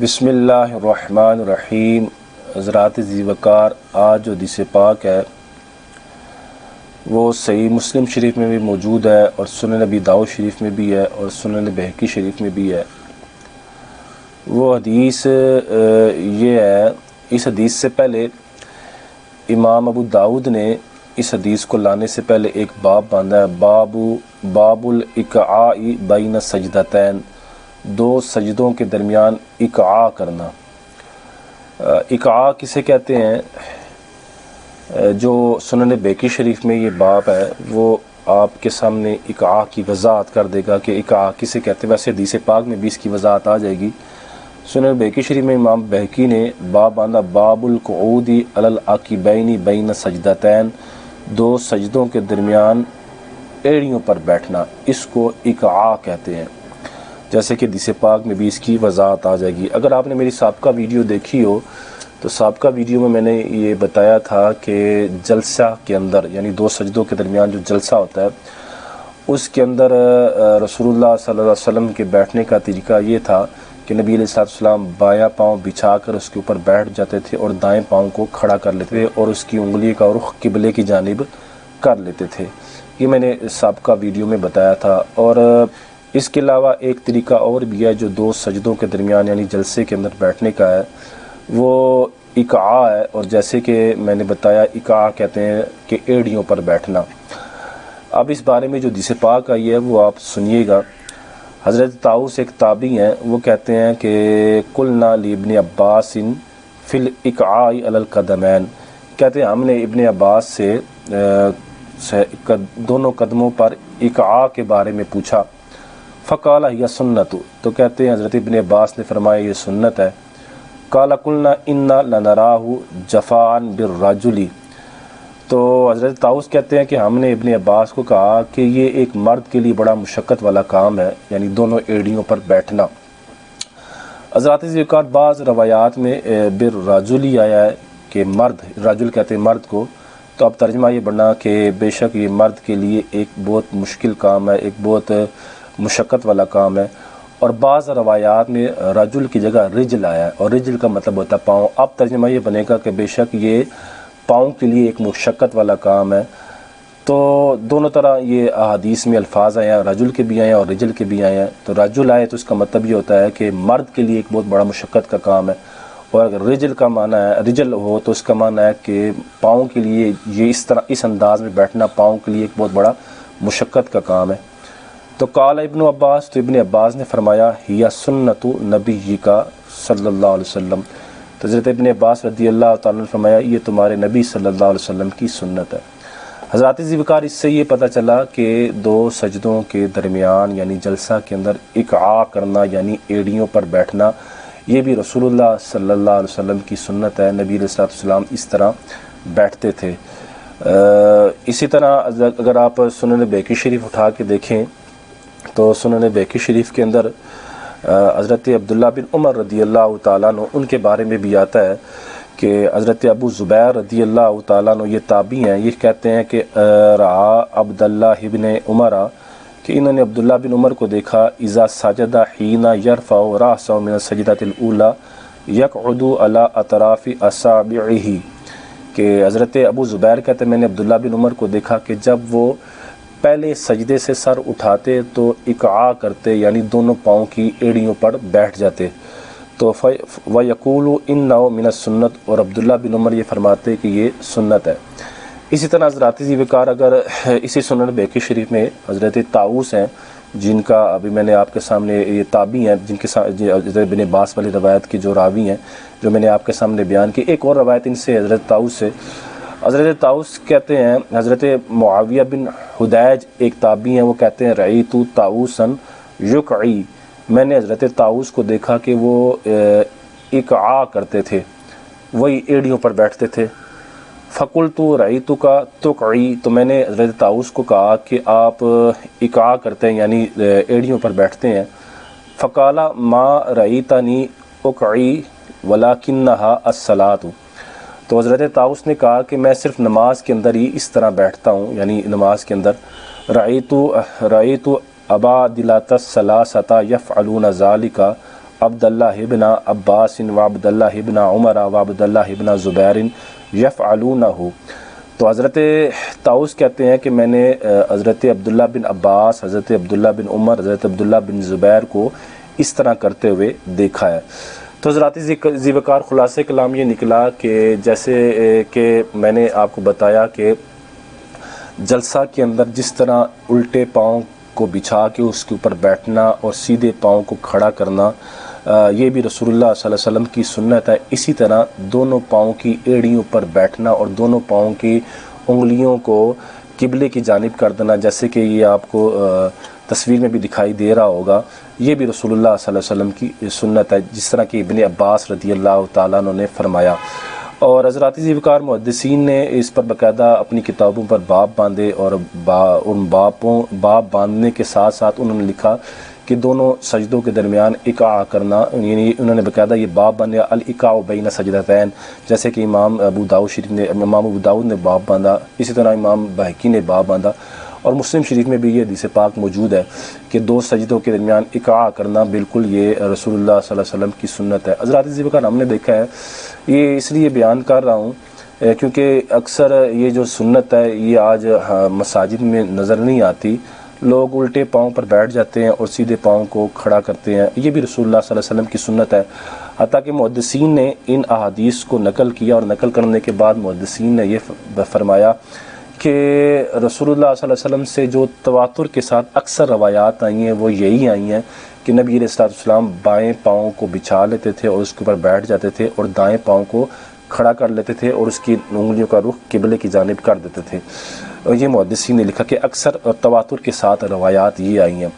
بسم اللہ الرحمن الرحیم۔ حضرات ذی وقار، آج جو حدیث پاک ہے وہ صحیح مسلم شریف میں بھی موجود ہے اور سنن نبی داؤد شریف میں بھی ہے اور سنن بہقی شریف میں بھی ہے۔ وہ حدیث یہ ہے، اس حدیث سے پہلے امام ابو داؤد نے اس حدیث کو لانے سے پہلے ایک باب باندھا ہے، باب الاقعاء بین سجدتین، دو سجدوں کے درمیان اقعاء کرنا۔ اقعاء کسے کہتے ہیں؟ جو سنن بہقی شریف میں یہ باب ہے وہ آپ کے سامنے اقعاء کی وضاحت کر دے گا کہ اقعاء کسے کہتے ہیں۔ ویسے حدیث پاک میں بھی اس کی وضاحت آ جائے گی۔ سنن بہقی شریف میں امام بہقی نے باب باندھا، باب القعود علی العقبین بین سجدتین، دو سجدوں کے درمیان ایڑیوں پر بیٹھنا، اس کو اقعاء کہتے ہیں۔ جیسے کہ حدیث پاک میں بھی اس کی وضاحت آ جائے گی۔ اگر آپ نے میری سابقہ ویڈیو دیکھی ہو تو سابقہ ویڈیو میں نے یہ بتایا تھا کہ جلسہ کے اندر، یعنی دو سجدوں کے درمیان جو جلسہ ہوتا ہے، اس کے اندر رسول اللہ صلی اللہ علیہ وسلم کے بیٹھنے کا طریقہ یہ تھا کہ نبی علیہ السلام بایاں پاؤں بچھا کر اس کے اوپر بیٹھ جاتے تھے اور دائیں پاؤں کو کھڑا کر لیتے تھے اور اس کی انگلی کا رخ قبلے کی جانب کر لیتے تھے۔ یہ میں نے سابقہ ویڈیو میں بتایا تھا۔ اور اس کے علاوہ ایک طریقہ اور بھی ہے جو دو سجدوں کے درمیان یعنی جلسے کے اندر بیٹھنے کا ہے، وہ اقعاء ہے۔ اور جیسے کہ میں نے بتایا، اقعاء کہتے ہیں کہ ایڑیوں پر بیٹھنا۔ اب اس بارے میں جو حدیث پاک آئی ہے وہ آپ سنیے گا۔ حضرت طاؤس ایک تابعی ہیں، وہ کہتے ہیں کہ قلنا لابن عباس فی الاقعاء علی القدمین، کہتے ہیں ہم نے ابن عباس سے دونوں قدموں پر اقعاء کے بارے میں پوچھا۔ فقال ہی سنت، تو کہتے ہیں حضرت ابن عباس نے فرمایا یہ سنت ہے۔ قال قلنا انا لنراہ جفاء بالرجل، تو حضرت طاؤس کہتے ہیں کہ ہم نے ابن عباس کو کہا کہ یہ ایک مرد کے لیے بڑا مشقت والا کام ہے، یعنی دونوں ایڑیوں پر بیٹھنا۔ حضرات ذکر بعض روایات میں بالرجل آیا ہے کہ مرد، رجل کہتے ہیں مرد کو، تو اب ترجمہ یہ بنا کہ بے شک یہ مرد کے لیے ایک بہت مشکل کام ہے، ایک بہت مشقت والا کام ہے۔ اور بعض روایات میں رجل کی جگہ رجل آیا ہے، اور رجل کا مطلب ہوتا ہے پاؤں۔ اب ترجمہ یہ بنے گا کہ بے شک یہ پاؤں کے لیے ایک مشقت والا کام ہے۔ تو دونوں طرح یہ احادیث میں الفاظ آئے ہیں، رجل کے بھی آئے ہیں اور رجل کے بھی آئے ہیں۔ تو رجل آئے تو اس کا مطلب یہ ہوتا ہے کہ مرد کے لیے ایک بہت بڑا مشقت کا کام ہے، اور اگر رجل کا معنی ہے، رجل ہو تو اس کا معنی ہے کہ پاؤں کے لیے یہ اس طرح اس انداز میں بیٹھنا پاؤں کے لیے ایک بہت بڑا مشقت کا کام ہے۔ تو قال ابن عباس، تو ابن عباس نے فرمایا ہی سنت نبی کا صلی اللہ علیہ وسلم، تو حضرت ابن عباس رضی اللہ تعالیٰ نے فرمایا یہ تمہارے نبی صلی اللہ علیہ وسلم کی سنت ہے۔ حضرات ذکر اس سے یہ پتہ چلا کہ دو سجدوں کے درمیان یعنی جلسہ کے اندر اقعاء کرنا یعنی ایڑیوں پر بیٹھنا، یہ بھی رسول اللہ صلی اللہ علیہ وسلم کی سنت ہے۔ نبی علیہ السلام اس طرح بیٹھتے تھے۔ اسی طرح اگر آپ سنن بہقی شریف اٹھا کے دیکھیں تو سنن بہقی شریف کے اندر حضرت عبداللہ بن عمر رضی اللہ تعالیٰ عنہ ان کے بارے میں بھی آتا ہے کہ حضرت ابو زبیر رضی اللہ تعالیٰ عنہ یہ تابعی ہیں، یہ کہتے ہیں کہ رعا عبداللہ بن عمر، کہ انہوں نے عبداللہ بن عمر کو دیکھا، اذا سجد حین یرفع رأسہ من السجدۃ الاولی یقعد علی اطراف اصابعہ، کہ حضرت ابو زبیر کہتے ہیں میں نے عبداللہ بن عمر کو دیکھا کہ جب وہ پہلے سجدے سے سر اٹھاتے تو اقعاء کرتے یعنی دونوں پاؤں کی ایڑیوں پر بیٹھ جاتے، تو وَيَقُولُ إِنَّهُ مِنَ السُنَّةِ، اور عبداللہ بن عمر یہ فرماتے کہ یہ سنت ہے۔ اسی طرح حضرات ذکر اگر اسی سنن بہقی شریف میں حضرت طاؤس ہیں، جن کا ابھی میں نے آپ کے سامنے یہ تابعی ہیں، جن کے حضرت ابن عباس والی روایت کی جو راوی ہیں جو میں نے آپ کے سامنے بیان کی، ایک اور روایت ان سے حضرت طاؤس سے، حضرت طاؤس کہتے ہیں، حضرت معاویہ بن حدیج ایک تابعی ہیں، وہ کہتے ہیں رأیت طاؤسا یقعی، میں نے حضرت طاؤس کو دیکھا کہ وہ اقعاء کرتے تھے، وہی ایڑیوں پر بیٹھتے تھے۔ فقلت رأیتک تقعی، تو میں نے حضرت طاؤس کو کہا کہ آپ اقعاء کرتے ہیں یعنی ایڑیوں پر بیٹھتے ہیں۔ فقال ما رأیتنی اقعی ولکنھا الصلاۃ، تو حضرت طاؤس نے کہا کہ میں صرف نماز کے اندر ہی اس طرح بیٹھتا ہوں، یعنی نماز کے اندر رأیت عبادلۃ الثلاثۃ یفعلون ذلک عبداللہ ابن عباس و عبداللہ ابن عمر و عبداللہ ابن زبیر یفعلونہ. تو حضرت طاؤس کہتے ہیں کہ میں نے حضرت عبداللہ بن عباس، حضرت عبداللہ بن عمر، حضرت عبداللہ بن زبیر کو اس طرح کرتے ہوئے دیکھا ہے. تو حضرات ذی وقار خلاصہ کلام یہ نکلا کہ جیسے کہ میں نے آپ کو بتایا کہ جلسہ کے اندر جس طرح الٹے پاؤں کو بچھا کے اس کے اوپر بیٹھنا اور سیدھے پاؤں کو کھڑا کرنا یہ بھی رسول اللہ صلی اللہ علیہ وسلم کی سنت ہے. اسی طرح دونوں پاؤں کی ایڑیوں پر بیٹھنا اور دونوں پاؤں کی انگلیوں کو قبلے کی جانب کر دینا، جیسے کہ یہ آپ کو تصویر میں بھی دکھائی دے رہا ہوگا، یہ بھی رسول اللہ صلی اللہ علیہ وسلم کی سنت ہے، جس طرح کہ ابن عباس رضی اللہ تعالیٰ عنہ نے فرمایا. اور حضرات ذی وقار محدثین نے اس پر باقاعدہ اپنی کتابوں پر باب باندھے، اور ان باب باندھنے کے ساتھ ساتھ انہوں نے لکھا کہ دونوں سجدوں کے درمیان اقاع کرنا، یعنی انہوں نے باقاعدہ یہ باب باندھا الاقاع بین سجدتین، جیسے کہ امام ابو داؤد نے باب باندھا، اسی طرح امام بہقی نے باب باندھا، اور مسلم شریف میں بھی یہ حدیث پاک موجود ہے کہ دو سجدوں کے درمیان اقاع کرنا بالکل یہ رسول اللہ صلی اللہ علیہ وسلم کی سنت ہے. حضرات ذی وقار ہم نے دیکھا ہے، یہ اس لیے بیان کر رہا ہوں کیونکہ اکثر یہ جو سنت ہے یہ آج مساجد میں نظر نہیں آتی. لوگ الٹے پاؤں پر بیٹھ جاتے ہیں اور سیدھے پاؤں کو کھڑا کرتے ہیں. یہ بھی رسول اللہ صلی اللہ علیہ وسلم کی سنت ہے، حتیٰ کہ محدثین نے ان احادیث کو نقل کیا، اور نقل کرنے کے بعد محدثین نے یہ فرمایا کہ رسول اللہ صلی اللہ علیہ وسلم سے جو تواتر کے ساتھ اکثر روایات آئی ہیں وہ یہی آئی ہیں کہ نبی علیہ السلام بائیں پاؤں کو بچھا لیتے تھے اور اس کے اوپر بیٹھ جاتے تھے، اور دائیں پاؤں کو کھڑا کر لیتے تھے اور اس کی انگلیوں کا رخ قبلے کی جانب کر دیتے تھے. یہ محدثین نے لکھا کہ اکثر تواتر کے ساتھ روایات یہ آئی ہیں.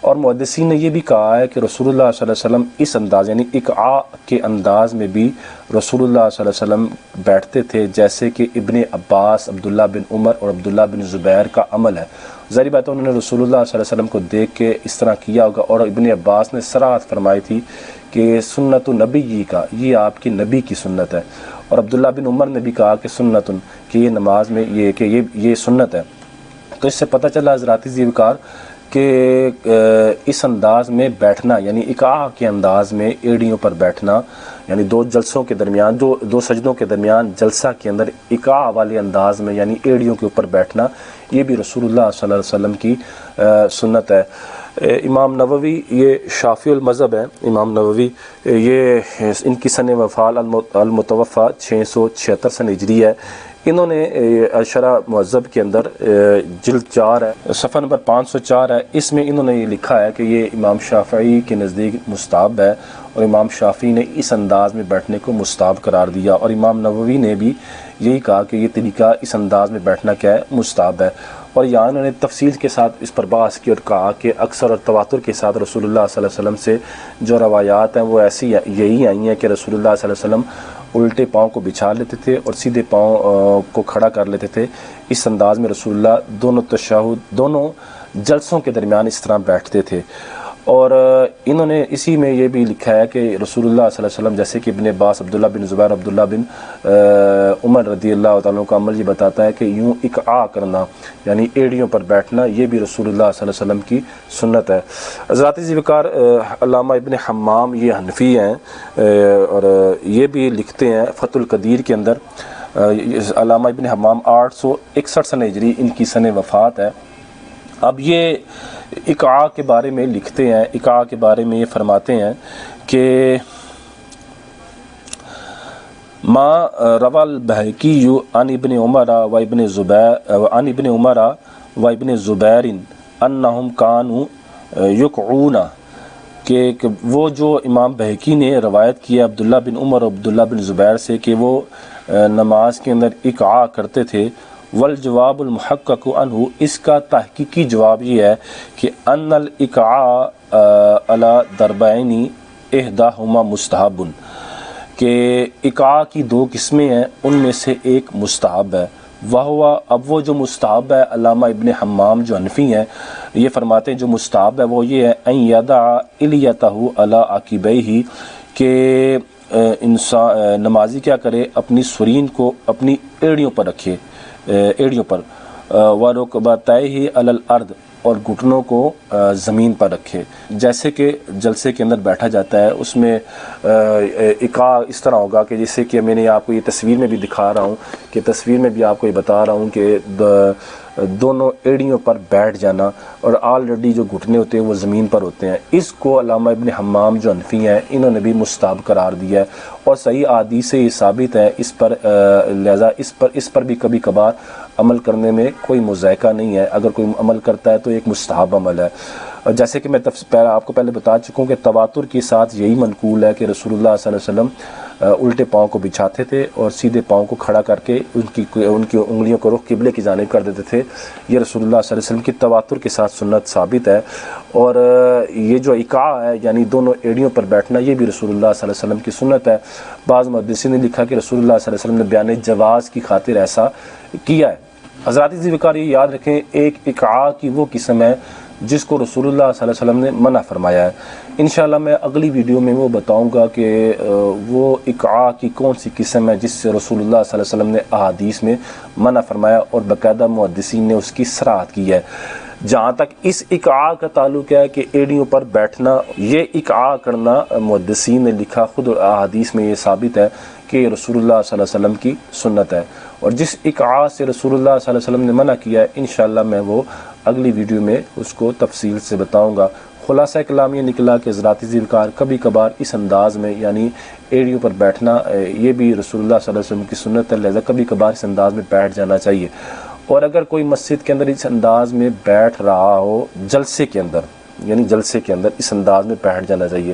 اور محدثین نے یہ بھی کہا ہے کہ رسول اللہ صلی اللہ علیہ وسلم اس انداز یعنی اقعاء کے انداز میں بھی رسول اللہ صلی اللہ علیہ وسلم بیٹھتے تھے، جیسے کہ ابن عباس، عبداللہ بن عمر اور عبداللہ بن زبیر کا عمل ہے. ظاہر بات ہے انہوں نے رسول اللہ صلی اللہ علیہ وسلم کو دیکھ کے اس طرح کیا ہوگا، اور ابن عباس نے صراحت فرمائی تھی کہ سنت نبی کا، یہ آپ کی نبی کی سنت ہے. اور عبداللہ بن عمر نے بھی کہا کہ سنت، کہ یہ نماز میں یہ سنت ہے. تو اس سے پتہ چلا حضرات ذی وقار کہ اس انداز میں بیٹھنا یعنی اقاع کے انداز میں ایڑیوں پر بیٹھنا، یعنی دو جلسوں کے درمیان دو سجدوں کے درمیان جلسہ کے اندر اقاع والے انداز میں یعنی ایڑیوں کے اوپر بیٹھنا، یہ بھی رسول اللہ صلی اللہ علیہ وسلم کی سنت ہے. امام نووی یہ شافعی المذہب ہے، امام نووی یہ ان کی سن وفات المتوفی 676 سن ہجری ہے. انہوں نے شرح مہذب کے اندر جلد 4 ہے، صفحہ نمبر 504 ہے، اس میں انہوں نے یہ لکھا ہے کہ یہ امام شافعی کے نزدیک مستحب ہے، اور امام شافعی نے اس انداز میں بیٹھنے کو مستحب قرار دیا، اور امام نووی نے بھی یہی کہا کہ یہ طریقہ اس انداز میں بیٹھنا کیا ہے، مستحب ہے. اور یہاں انہوں نے تفصیل کے ساتھ اس پر بحث کی اور کہا کہ اکثر اور تواتر کے ساتھ رسول اللہ صلی اللہ علیہ وسلم سے جو روایات ہیں وہ ایسی یہی آئی ہیں کہ رسول اللہ صلی اللہ علیہ وسلم الٹے پاؤں کو بچھا لیتے تھے اور سیدھے پاؤں کو کھڑا کر لیتے تھے. اس انداز میں رسول اللہ دونوں تشہد، دونوں جلسوں کے درمیان اس طرح بیٹھتے تھے. اور انہوں نے اسی میں یہ بھی لکھا ہے کہ رسول اللہ صلی اللہ علیہ وسلم، جیسے کہ ابن عباس، عبداللہ بن زبیر، عبداللہ بن عمر رضی اللہ تعالیٰ کا عمل یہ بتاتا ہے کہ یوں اقعاء کرنا یعنی ایڑیوں پر بیٹھنا یہ بھی رسول اللہ صلی اللہ علیہ وسلم کی سنت ہے. حضرات ذی وقار علامہ ابن حمام یہ حنفی ہیں، اور یہ بھی لکھتے ہیں فتح القدیر کے اندر. علامہ ابن حمام 861 سن ہجری ان کی سن وفات ہے. اب یہ اقعاء کے بارے میں لکھتے ہیں، اقعاء کے بارے میں یہ فرماتے ہیں کہ ما روى البہقی عن ابن عمر و ابن زبیر انہم کانوا یقعون، کہ وہ جو امام بہقی نے روایت کیا عبداللہ بن عمر اور عبداللہ بن زبیر سے کہ وہ نماز کے اندر اقعاء کرتے تھے. والجواب المحقق عنہ، اس کا تحقیقی جواب یہ ہے کہ ان الاقعاء علی ضربین احداہما مستحب، کہ اقعاء کی 2 قسمیں ہیں، ان میں سے ایک مستحب ہے. اب وہ جو مستحب ہے، علامہ ابن حمام جو حنفی ہیں یہ فرماتے ہیں جو مستحب ہے وہ یہ ہے ان یدع الیتہ علی عقبیہ، کہ انسان نمازی کیا کرے، اپنی سرین کو اپنی ایڑیوں پر رکھے، ایڑیوں پر، ورکبتیہ علی الارض، اور گھٹنوں کو زمین پر رکھے، جیسے کہ جلسے کے اندر بیٹھا جاتا ہے اس میں ایقاع اس طرح ہوگا کہ جیسے کہ میں نے آپ کو یہ تصویر میں بھی دکھا رہا ہوں، کہ تصویر میں بھی آپ کو یہ بتا رہا ہوں کہ دونوں ایڑیوں پر بیٹھ جانا، اور آلریڈی جو گھٹنے ہوتے ہیں وہ زمین پر ہوتے ہیں۔ اس کو علامہ ابن حمام جو حنفی ہیں انہوں نے بھی مستحب قرار دیا ہے، اور صحیح احادیث سے یہ ثابت ہے اس پر، لہذا اس پر بھی کبھی کبھار عمل کرنے میں کوئی مذائقہ نہیں ہے، اگر کوئی عمل کرتا ہے تو ایک مستحب عمل ہے۔ جیسے کہ میں آپ کو پہلے بتا چکا ہوں کہ تواتر کے ساتھ یہی منقول ہے کہ رسول اللہ صلی اللہ علیہ وسلم الٹے پاؤں کو بچھاتے تھے اور سیدھے پاؤں کو کھڑا کر کے ان کی انگلیوں کو رخ قبلے کی جانب کر دیتے تھے۔ یہ رسول اللہ صلی اللہ علیہ وسلم کی تواتر کے ساتھ سنت ثابت ہے۔ اور یہ جو ایقاع ہے یعنی دونوں ایڑیوں پر بیٹھنا، یہ بھی رسول اللہ صلی اللہ علیہ وسلم کی سنت ہے۔ بعض محدثین نے لکھا کہ رسول اللہ صلی اللہ علیہ وسلم نے بیان جواز کی خاطر ایسا کیا ہے۔ حضرات ذوالفقار یہ یاد رکھیں، ایک ایقاع کی وہ قسم ہے جس کو رسول اللہ صلی اللہ علیہ وسلم نے منع فرمایا ہے۔ انشاءاللہ میں اگلی ویڈیو میں وہ بتاؤں گا کہ وہ ایقاع کی کون سی قسم ہے جس سے رسول اللہ صلی اللہ علیہ وسلم نے احادیث میں منع فرمایا اور باقاعدہ محدثین نے اس کی صراحت کی ہے۔ جہاں تک اس ایقاع کا تعلق ہے کہ ایڑیوں پر بیٹھنا، یہ ایقاع کرنا محدثین نے لکھا، خود احادیث میں یہ ثابت ہے کہ رسول اللہ صلی اللہ علیہ وسلم کی سنت ہے۔ اور جس ایقاع سے رسول اللہ صلی اللہ علیہ وسلم نے منع کیا ہے انشاءاللہ میں وہ اگلی ویڈیو میں اس کو تفصیل سے بتاؤں گا۔ خلاصہ کلام یہ نکلا کہ حضرات ذوالفقار کبھی کبھار اس انداز میں یعنی ایڑیوں پر بیٹھنا یہ بھی رسول اللہ صلی اللہ علیہ وسلم کی سنت ہے، لہذا کبھی کبھار اس انداز میں بیٹھ جانا چاہیے۔ اور اگر کوئی مسجد کے اندر اس انداز میں بیٹھ رہا ہو، جلسے کے اندر یعنی جلسے کے اندر اس انداز میں بیٹھ جانا چاہیے۔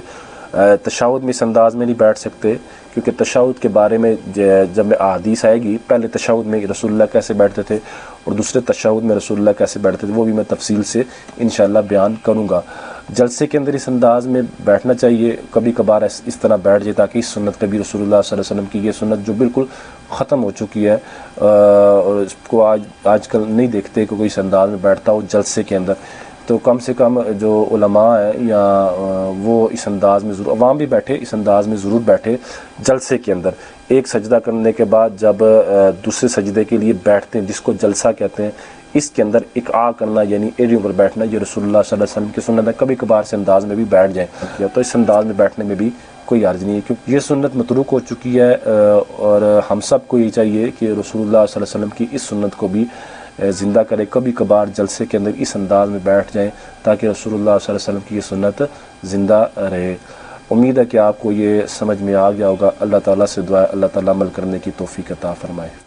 تشہد میں اس انداز میں نہیں بیٹھ سکتے، کیونکہ تشہد کے بارے میں جب احادیث آئے گی، پہلے تشہد میں رسول اللہ کیسے بیٹھتے تھے اور دوسرے تشہد میں رسول اللہ کیسے بیٹھتے تھے وہ بھی میں تفصیل سے انشاءاللہ بیان کروں گا۔ جلسے کے اندر اس انداز میں بیٹھنا چاہیے، کبھی کبھار اس طرح بیٹھ جائے تاکہ اس سنت پہ بھی رسول اللہ صلی اللہ علیہ وسلم کی یہ سنت جو بالکل ختم ہو چکی ہے، اور اس کو آج کل نہیں دیکھتے کہ کوئی اس انداز میں بیٹھتا ہو جلسے کے اندر، تو کم سے کم جو علماء ہیں یا وہ اس انداز میں ضرور، عوام بھی بیٹھے اس انداز میں ضرور بیٹھے جلسے کے اندر۔ ایک سجدہ کرنے کے بعد جب دوسرے سجدے کے لیے بیٹھتے ہیں جس کو جلسہ کہتے ہیں، اس کے اندر ایقاع کرنا یعنی ایڑیوں پر بیٹھنا یہ رسول اللہ صلی اللہ علیہ وسلم کی سنت ہے۔ کبھی کبھار سے انداز میں بھی بیٹھ جائیں تو اس انداز میں بیٹھنے میں بھی کوئی حرج نہیں ہے، کیونکہ یہ سنت متروک ہو چکی ہے، اور ہم سب کو یہ چاہیے کہ رسول اللہ صلی اللہ علیہ وسلم کی اس سنت کو بھی زندہ کرے، کبھی کبھار جلسے کے اندر اس انداز میں بیٹھ جائیں تاکہ رسول اللہ صلی اللہ علیہ وسلم کی یہ سنت زندہ رہے۔ امید ہے کہ آپ کو یہ سمجھ میں آ گیا ہوگا۔ اللہ تعالیٰ سے دعا ہے اللہ تعالیٰ عمل کرنے کی توفیق عطا فرمائے۔